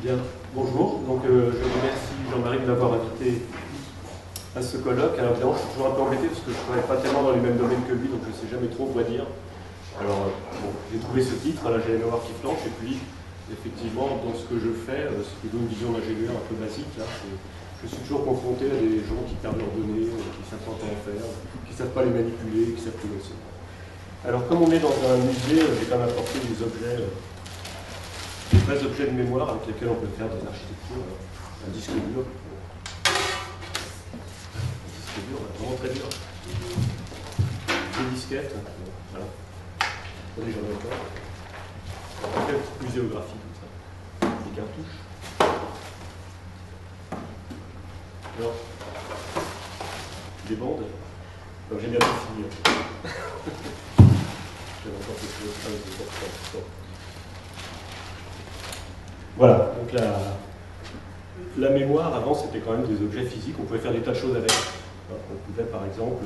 Bien, bonjour. Donc, je remercie Jean-Marie de m'avoir invité à ce colloque. Alors, évidemment, je suis toujours un peu embêté parce que je ne travaille pas tellement dans les mêmes domaines que lui, donc je ne sais jamais trop quoi dire. Alors, bon, j'ai trouvé ce titre, là, j'ai la mémoire qui flanche, et puis, effectivement, dans ce que je fais, c'est plutôt une vision d'ingénieur un peu basique. Là, je suis toujours confronté à des gens qui perdent leurs données, qui ne savent pas comment faire, qui ne savent pas les manipuler, qui savent plus aussi. Alors, comme on est dans un musée, j'ai quand même apporté des objets. Des vrais objets de mémoire avec lesquels on peut faire des architectures, un disque dur. Un disque dur, vraiment très dur. Des disquettes, voilà. Attendez, j'en ai encore. On fait une petite muséographie comme ça. Des cartouches. Alors, des bandes. Donc j'ai bientôt fini. J'avais encore quelque chose. Voilà, donc la mémoire, avant, c'était quand même des objets physiques, on pouvait faire des tas de choses avec. On pouvait, par exemple,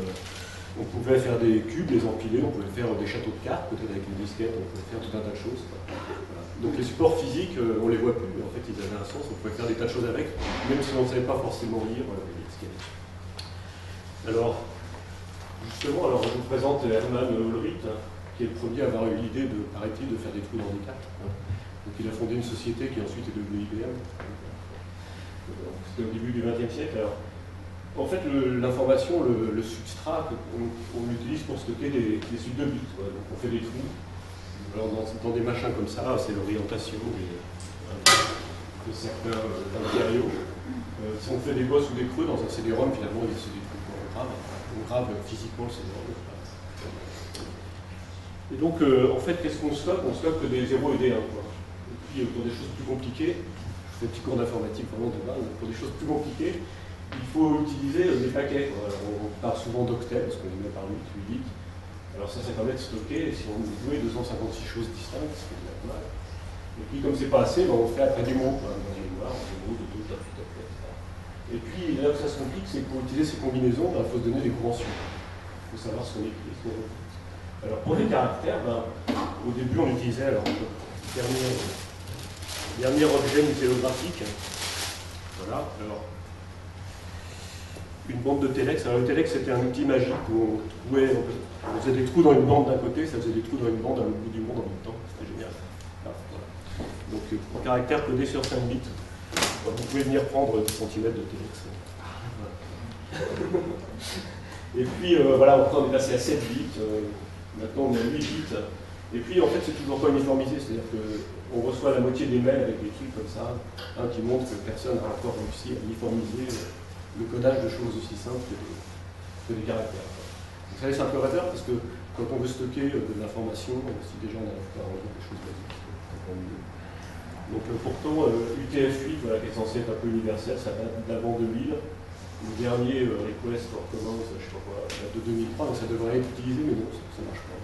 on pouvait faire des cubes, les empiler, on pouvait faire des châteaux de cartes, peut-être avec une disquette, on pouvait faire tout un tas de choses. Voilà. Donc les supports physiques, on les voit plus, en fait, ils avaient un sens, on pouvait faire des tas de choses avec, même si on ne savait pas forcément lire les disquettes. Alors, justement, je vous présente Hermann Hollerith, qui est le premier à avoir eu l'idée, paraît-il, de faire des trous dans des cartes. Donc il a fondé une société qui ensuite est devenue IBM. C'était au début du XXe siècle. Alors, en fait, l'information, le substrat, on l'utilise pour stocker des suites de bits. Donc on fait des trous. Alors dans des machins comme ça, c'est l'orientation de certains matériaux. Si on fait des bosses ou des creux dans un CD-ROM, finalement, c'est des trous. On grave physiquement le CD-ROM. Et donc, en fait, qu'est-ce qu'on stocke? On stocke des 0 et des 1. Pour des choses plus compliquées, je fais un petit cours d'informatique vraiment de base, pour des choses plus compliquées, il faut utiliser des paquets. On parle souvent d'octets, parce qu'on les met par 8 bits. Alors ça permet de stocker, si on veut, 256 choses distinctes, ce qui est pas mal. Et puis comme c'est pas assez, on fait après des mots, dans les mémoires, des mots de 2, etc. Et puis là où ça se complique, c'est que pour utiliser ces combinaisons, il faut se donner des conventions. Il faut savoir ce qu'on écrit, ce qu'on écrit. Alors pour les caractères, au début on utilisait, dernier objet muséographique. Voilà, alors. Une bande de telex. Alors le telex c'était un outil magique où on faisait des trous dans une bande d'un côté, ça faisait des trous dans une bande à l'autre bout du monde en même temps. C'était génial. Ah, voilà. Donc pour caractère codé sur 5 bits, vous pouvez venir prendre 10 cm de telex. Voilà. Et puis voilà, on est passé à 7 bits, maintenant on est à 8 bits. Et puis en fait c'est toujours pas uniformisé, c'est-à-dire qu'on reçoit la moitié des mails avec des trucs comme ça, qui montrent que personne n'a encore réussi à uniformiser le codage de choses aussi simples que des caractères. Donc ça laisse un peu rêveur parce que quand on veut stocker de l'information, si déjà on n'arrive pas à rendre des choses basiques, c'est pas mieux. Donc pourtant, UTF-8, voilà, qui est censé être un peu universel, ça date d'avant 2000. Le dernier request for commons, je sais pas quoi, date de 2003, donc ça devrait être utilisé, mais non, ça ne marche pas.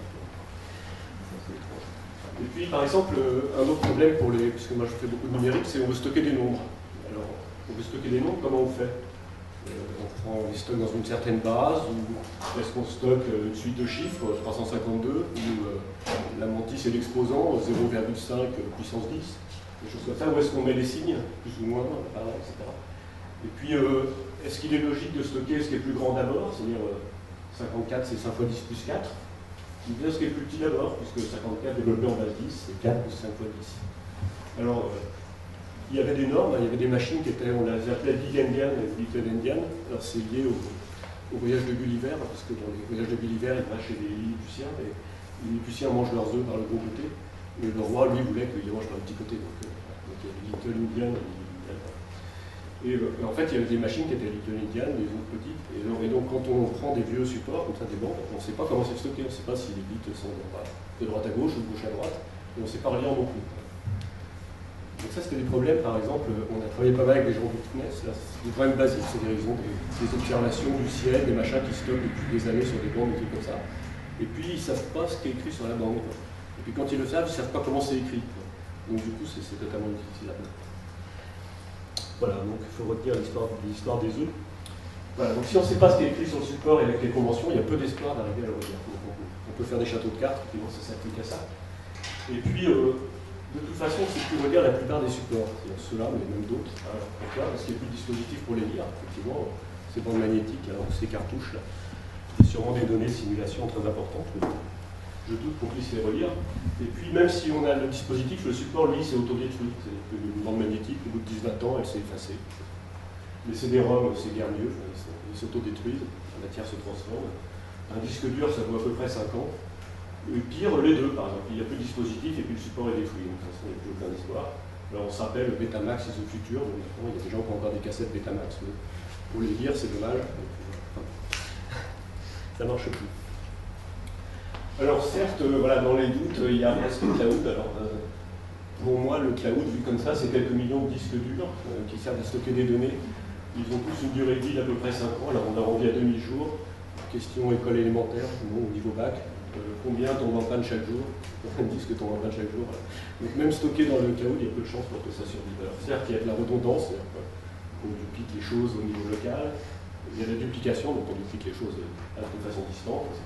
Et puis, par exemple, un autre problème puisque moi je fais beaucoup de numérique, c'est qu'on veut stocker des nombres. Alors, on veut stocker des nombres, comment on fait? On les stocke dans une certaine base, ou est-ce qu'on stocke une suite de chiffres, 352, ou la mantis et l'exposant, 0,5 puissance 10, des choses comme ça, ou est-ce qu'on met des signes, plus ou moins, etc. Et puis, est-ce qu'il est logique de stocker ce qui est plus grand d'abord, c'est-à-dire 54 c'est 5 fois 10 plus 4, ou bien ce qui est plus petit d'abord, puisque 54 développé en base 10, c'est 4 plus 5 fois 10. Alors, il y avait des normes, il y avait des machines on les appelait Big Endian et Little Endian. Alors c'est lié au voyage de Gulliver, parce que dans les voyages de Gulliver, il va chez les Lilliputiens, et les Lilliputiens mangent leurs œufs par le gros côté, et le roi, lui, voulait qu'ils les mangent par le petit côté. Donc il y avait Little Indian et en fait, il y avait des machines qui étaient Little Indian, les autres petites, et donc quand on prend des vieux supports, comme ça des bandes, on ne sait pas comment c'est stocké, on ne sait pas si les bits sont de droite à gauche ou de gauche à droite, et on ne sait pas relire non plus. Donc ça, c'était des problèmes, par exemple, on a travaillé pas mal avec des gens du CNES, c'est des problèmes basiques, c'est-à-dire ils ont des observations du ciel, des machins qui stockent depuis des années sur des bandes, des trucs comme ça, et puis ils ne savent pas ce qui est écrit sur la bande. Et puis quand ils le savent, ils ne savent pas comment c'est écrit. Donc du coup, c'est totalement inutilisable. Voilà, donc il faut retenir l'histoire des œufs. Voilà, donc si on ne sait pas ce qui est écrit sur le support et avec les conventions, il y a peu d'espoir d'arriver à le relire. On peut faire des châteaux de cartes, ça s'applique à ça. Et puis, De toute façon, c'est plus relire la plupart des supports, c'est-à-dire ceux-là, mais même d'autres. Alors, pourquoi? Parce qu'il n'y a plus de dispositif pour les lire, effectivement. Ces bandes magnétiques, alors, ces cartouches-là, c'est sûrement des données de simulation très importantes. Je doute qu'on puisse les relire. Et puis, même si on a le dispositif, le support, lui, c'est autodétruit. C'est-à-dire qu'une bande magnétique, au bout de 10-20 ans, elle s'est effacée. Les CD-ROM, c'est guère mieux, ils s'autodétruisent, la matière se transforme. Un disque dur, ça vaut à peu près 5 ans. Et pire, les deux, par exemple. Il n'y a plus de dispositif et puis le support est détruit. Donc, de toute façon, il n'y a plus aucun espoir. Alors, on se rappelle, Betamax, c'est au futur. Donc, maintenant, il y a des gens qui ont encore des cassettes Betamax. Mais pour les lire, c'est dommage. Ça ne marche plus. Alors, certes, voilà, dans les doutes, il y a presque le cloud. Alors, pour moi, le cloud, vu comme ça, c'est quelques millions de disques durs qui servent à stocker des données. Ils ont tous une durée de vie d'à peu près 5 ans. Alors, on a rendu à demi-jour. Question école élémentaire, au niveau bac. Combien tombe en panne chaque jour? Un disque tombe en panne chaque jour. Donc, même stocké dans le cloud, il y a peu de chances pour que ça survive. Alors, certes, il y a de la redondance, c'est-à-dire qu'on duplique les choses au niveau local. Il y a de la duplication, donc on duplique les choses de façon distante, etc.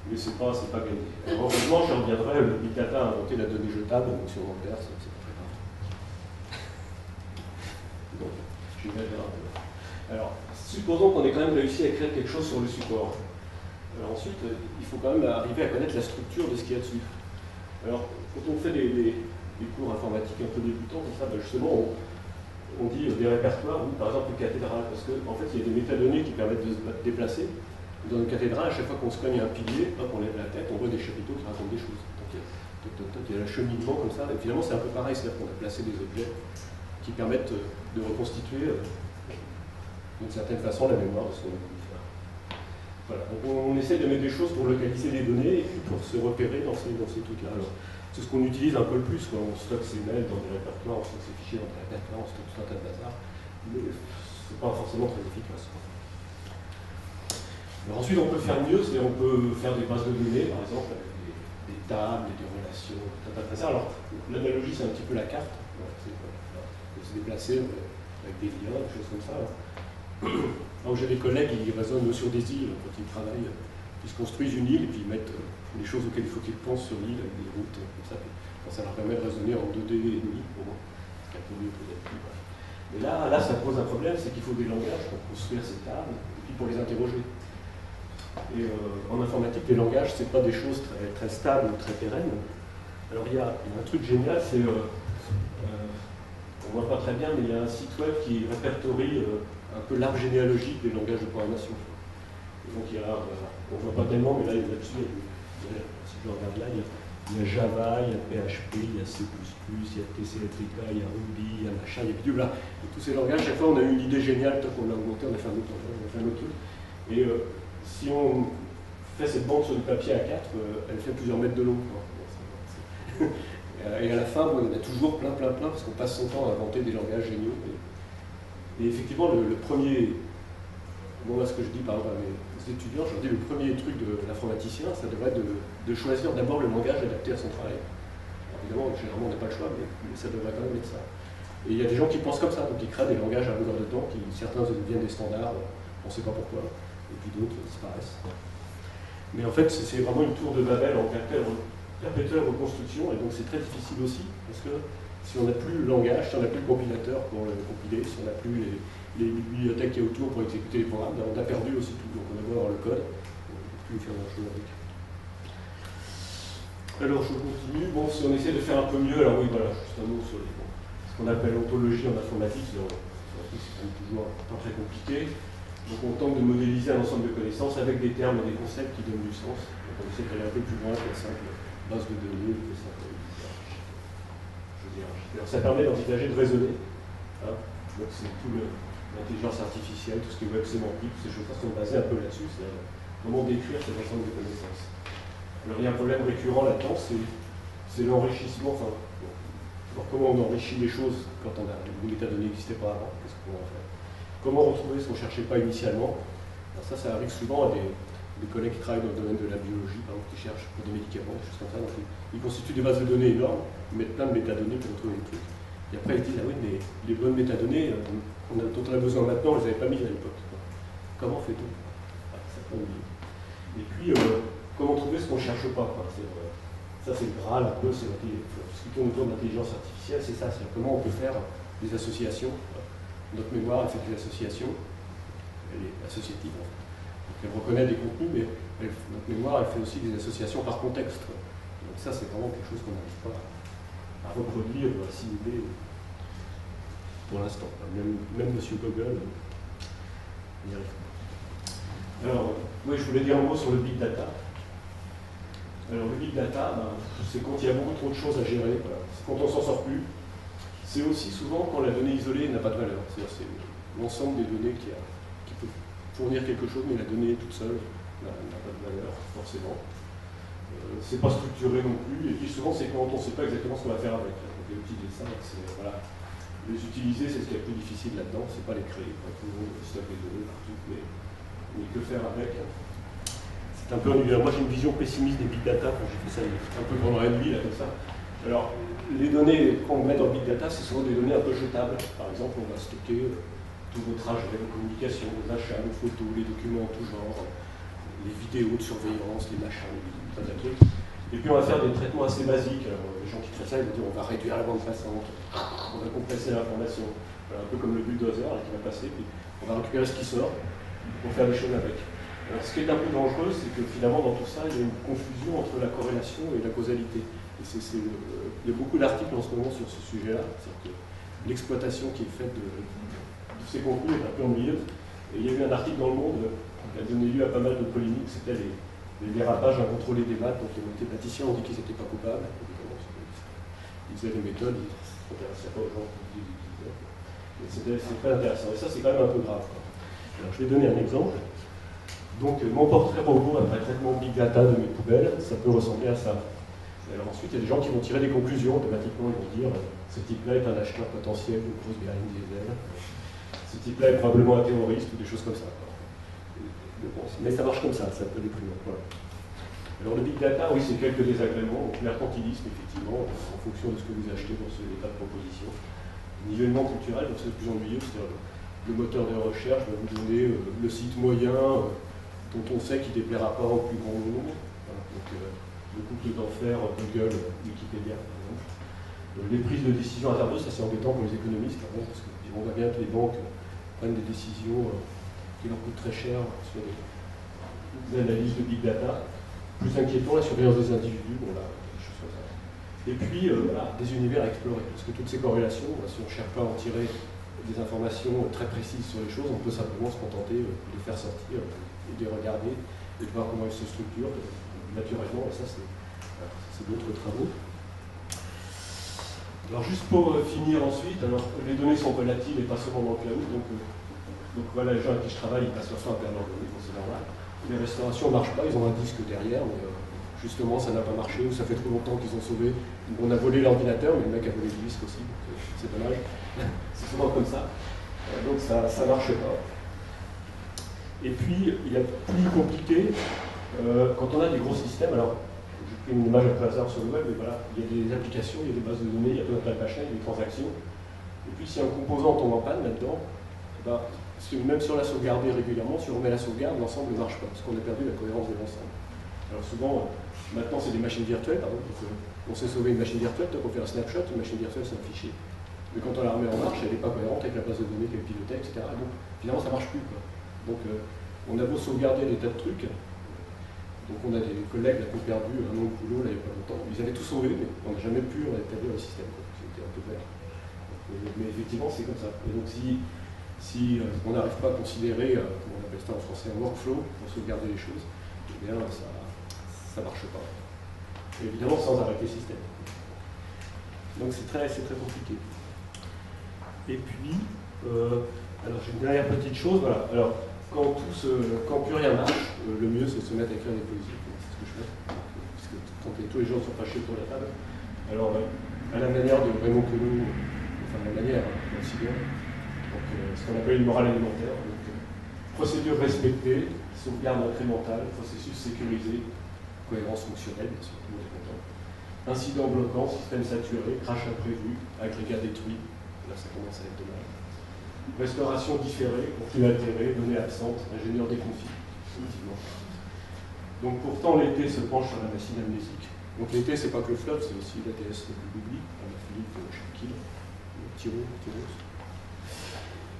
Mais c'est pas gagné. Alors, heureusement, je reviendrai, le Big Data a inventé la donnée jetable, donc si on en perd, c'est pas très grave. Donc, j'imagine un peu. Alors, supposons qu'on ait quand même réussi à écrire quelque chose sur le support. Alors ensuite, il faut quand même arriver à connaître la structure de ce qu'il y a dessus. Alors, quand on fait des cours informatiques un peu débutants, comme ça, ben justement, on dit des répertoires, ou par exemple une cathédrale, parce qu'en fait, il y a des métadonnées qui permettent de se déplacer. Dans une cathédrale, à chaque fois qu'on se cogne à un pilier, hop, on lève la tête, on voit des chapiteaux qui racontent des choses. Donc, il y a l'acheminement comme ça, et finalement, c'est un peu pareil, c'est-à-dire qu'on a placé des objets qui permettent de reconstituer d'une certaine façon la mémoire de ce qu'on a voulu faire. Voilà. Donc on essaie de mettre des choses pour localiser les données et puis pour se repérer dans ces trucs-là. Alors, c'est ce qu'on utilise un peu le plus quand on stocke ses mails dans des répertoires, on stocke ses fichiers dans des répertoires, on stocke tout un tas de bazar. Mais c'est pas forcément très efficace. Alors ensuite, on peut faire mieux, c'est-à-dire on peut faire des bases de données, par exemple, avec des tables et des relations, tout un tas de bazar. Alors, l'analogie, c'est un petit peu la carte. On peut se déplacer avec des liens, des choses comme ça. Alors j'ai des collègues qui raisonnent sur des îles quand ils travaillent, ils se construisent une île et puis ils mettent les choses auxquelles il faut qu'ils pensent sur l'île avec des routes comme ça. Puis, ça leur permet de raisonner en 2D et demi pour moi. C'est un peu mieux peut-être. Mais là, ça pose un problème, c'est qu'il faut des langages pour construire ces tables et puis pour les interroger. Et en informatique, les langages, c'est pas des choses très, très stables ou très pérennes. Alors il y a un truc génial, c'est on voit pas très bien, mais il y a un site web qui répertorie un peu l'arbre généalogique des langages de programmation. Et donc il y a, on ne voit pas tellement, mais là là-dessus, si je regarde là, il y a Java, il y a PHP, il y a C++, il y a TCLTK, il y a Ruby, il y a machin, il y a bidule là. Et tous ces langages, chaque fois on a eu une idée géniale, tant qu'on l'a augmenté, on a fait un autre truc. Et si on fait cette bande sur du papier A4, elle fait plusieurs mètres de long. Et à la fin, on a toujours plein, parce qu'on passe son temps à inventer des langages géniaux. Et effectivement, le premier, bon là ce que je dis par exemple à mes étudiants, je leur dis le premier truc de l'informaticien, ça devrait être de choisir d'abord le langage adapté à son travail. Alors, évidemment, généralement on n'a pas le choix, mais ça devrait quand même être ça. Et il y a des gens qui pensent comme ça, donc ils créent des langages à longueur de temps, certains deviennent des standards, on ne sait pas pourquoi, et puis d'autres disparaissent. Mais en fait, c'est vraiment une tour de Babel en perpétuelle reconstruction, et donc c'est très difficile aussi, parce que si on n'a plus le langage, si on n'a plus le compilateur pour le compiler, si on n'a plus les bibliothèques qui est autour pour exécuter les programmes, on a perdu aussi tout. Donc on a beau avoir le code, on ne peut plus faire grand-chose avec. Alors je continue. Bon, si on essaie de faire un peu mieux, alors oui, voilà, juste un mot sur ce qu'on appelle l'ontologie en informatique, c'est quand même toujours pas très compliqué. Donc on tente de modéliser un ensemble de connaissances avec des termes et des concepts qui donnent du sens. Donc on essaie d'aller un peu plus loin que la simple base de données, que ça. Alors, ça permet d'envisager de raisonner. Hein. Donc c'est tout l'intelligence artificielle, tout ce qui est web sémantique, toutes ces choses-là sont basées un peu là-dessus, c'est comment décrire cet ensemble de connaissances. Alors il y a un problème récurrent là-dedans, c'est l'enrichissement, enfin, alors, comment on enrichit les choses quand les métadonnées n'existaient pas avant, qu'est-ce qu'on va faire? Comment retrouver ce qu'on ne cherchait pas initialement? Alors ça arrive souvent à des collègues qui travaillent dans le domaine de la biologie, par exemple, qui cherchent pour des médicaments, des choses comme ça. Donc, ils constituent des bases de données énormes, ils mettent plein de métadonnées pour retrouver les trucs. Et après, ils disent, ah oui, mais les bonnes métadonnées dont on a besoin maintenant, on ne les avait pas mises à l'époque. Comment fait-on? Ça prend oublier. Et puis, comment trouver ce qu'on ne cherche pas? Ça, c'est le Graal, un peu, c'est ce qui tourne autour de l'intelligence artificielle, c'est ça, c'est comment on peut faire des associations. Notre mémoire, elle fait des associations, elle est associative. Donc, elle reconnaît des contenus, mais notre mémoire, elle fait aussi des associations par contexte. Donc ça, c'est vraiment quelque chose qu'on n'arrive pas à reproduire ou à simuler pour l'instant. Même M. Google n'y arrive pas. Alors, oui, je voulais dire un mot sur le big data. Alors, le big data, c'est quand il y a beaucoup trop de choses à gérer, voilà. C'est quand on s'en sort plus. C'est aussi souvent quand la donnée isolée n'a pas de valeur. C'est-à-dire c'est l'ensemble des données qui peut fournir quelque chose, mais la donnée toute seule n'a pas de valeur, forcément. C'est pas structuré non plus, et puis souvent c'est quand on ne sait pas exactement ce qu'on va faire avec. Donc utiliser ça, voilà. Les utiliser, c'est ce qui est le plus difficile là-dedans, c'est pas les créer, pas tout le monde stocke les données partout, mais que faire avec. C'est un peu ennuyeux. Moi j'ai une vision pessimiste des big data, quand j'ai fait ça un peu pendant la nuit, là, comme ça. Alors, les données qu'on met dans big data, c'est souvent des données un peu jetables. Par exemple, on va stocker tous vos trajets, vos communications, vos achats, vos photos, les documents en tout genre, les vidéos de surveillance, les machins, les tas de trucs. Et puis on va faire des traitements assez basiques. Alors, les gens qui font ça, ils vont dire on va réduire la bande passante, on va compresser l'information. Voilà, un peu comme le bulldozer là, qui va passer, puis on va récupérer ce qui sort pour faire des choses avec. Alors, ce qui est un peu dangereux, c'est que finalement dans tout ça, il y a une confusion entre la corrélation et la causalité. Et il y a beaucoup d'articles en ce moment sur ce sujet-là. C'est-à-dire que l'exploitation qui est faite de ces contenus est un peu ennuyeuse. Et il y a eu un article dans Le Monde qui a donné lieu à pas mal de polémiques. C'était les dérapages incontrôlés des maths. Donc les mathématiciens ont dit qu'ils n'étaient pas coupables. Ils faisaient des méthodes, ils ne s'intéressaient pas aux gens qui les utilisaient. C'est très intéressant. Et ça, c'est quand même un peu grave. Alors, je vais donner un exemple. Donc, mon portrait robot après traitement big data de mes poubelles, ça peut ressembler à ça. Alors ensuite, il y a des gens qui vont tirer des conclusions. Automatiquement, ils vont dire ce type-là est un acheteur potentiel d'une grosse berline diesel. Ce type-là est probablement un terroriste ou des choses comme ça. Mais ça marche comme ça, c'est un peu déprimant. Voilà. Alors le big data, oui, c'est quelques désagréments. Donc mercantilisme, effectivement, en fonction de ce que vous achetez dans ce état de proposition. Nivellement culturel, donc c'est le plus ennuyeux, c'est-à-dire le moteur de recherche va vous donner le site moyen dont on sait qu'il ne déplaira pas au plus grand nombre. Voilà. Donc, le couple d'enfer, Google, Wikipédia, par exemple. Les prises de décision hasardeuses, ça c'est embêtant pour les économistes, hein, parce qu'on voit bien que les banques prennent des décisions qui leur coûtent très cher sur des analyses de big data. Plus inquiétant, la surveillance des individus, bon là, des choses comme ça. Et puis, voilà, des univers à explorer, parce que toutes ces corrélations, si on ne cherche pas à en tirer des informations très précises sur les choses, on peut simplement se contenter de les faire sortir et de les regarder et de voir comment elles se structurent naturellement, et ça c'est d'autres travaux. Alors juste pour finir ensuite, alors, les données sont volatiles et pas seulement dans le cloud, donc voilà, les gens avec qui je travaille, ils passent leur temps à perdre leurs données, c'est normal. Les restaurations ne marchent pas, ils ont un disque derrière, mais justement ça n'a pas marché, ou ça fait trop longtemps qu'ils ont sauvé. On a volé l'ordinateur, mais le mec a volé le disque aussi, donc c'est dommage. C'est souvent comme ça. Donc ça ne marche pas. Et puis, il y a plus compliqué, quand on a des gros systèmes, alors j'ai pris une image un peu hasard sur le web, mais voilà, il y a des applications, il y a des bases de données, il y a plein de machins, il y a des transactions. Et puis si un composant tombe en panne là-dedans, même si on l'a sauvegardé régulièrement, si on remet la sauvegarde, l'ensemble ne marche pas, parce qu'on a perdu la cohérence de l'ensemble. Alors souvent, maintenant c'est des machines virtuelles, par exemple, on sait sauver une machine virtuelle, donc on fait un snapshot, une machine virtuelle c'est un fichier. Mais quand on la remet en marche, elle n'est pas cohérente avec la base de données qu'elle pilotait, etc. Donc finalement ça ne marche plus, quoi. Donc on a beau sauvegarder des tas de trucs, donc on a des collègues là, qui ont perdu un an de boulot là, il n'y a pas longtemps, ils avaient tout sauvé, mais on n'a jamais pu rétablir le système, c'était un peu vert. Mais effectivement c'est comme ça. Et donc si on n'arrive pas à considérer, comment on appelle ça en français, un workflow pour sauvegarder les choses, eh bien ça ne marche pas. Et évidemment sans arrêter le système. Donc c'est très compliqué. Et puis, alors j'ai une dernière petite chose, voilà. Alors, quand plus rien marche, le mieux c'est de se mettre à écrire des poésies, c'est ce que je fais. Parce que quand tous les gens sont fâchés autour de la table, alors à la manière de Raymond Queneau, enfin à la manière d'Alcibiade, donc ce qu'on appelle une morale alimentaire, donc, procédure respectée, sauvegarde incrémentale, processus sécurisé, cohérence fonctionnelle, bien sûr, tout le monde est content. Incident bloquant, système saturé, crash imprévu, agrégat détruit, là ça commence à être dommage. Restauration différée, conflit altéré, données absentes, ingénieur déconfit, effectivement. Donc pourtant l'été se penche sur la machine amnésique, Donc l'été, c'est pas que le fleuve, c'est aussi l'ATS le public, Philippe Chakil, Thiro,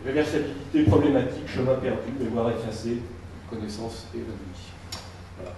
réversibilité problématique, chemin perdu, mémoire effacée, connaissance évanouie. Voilà.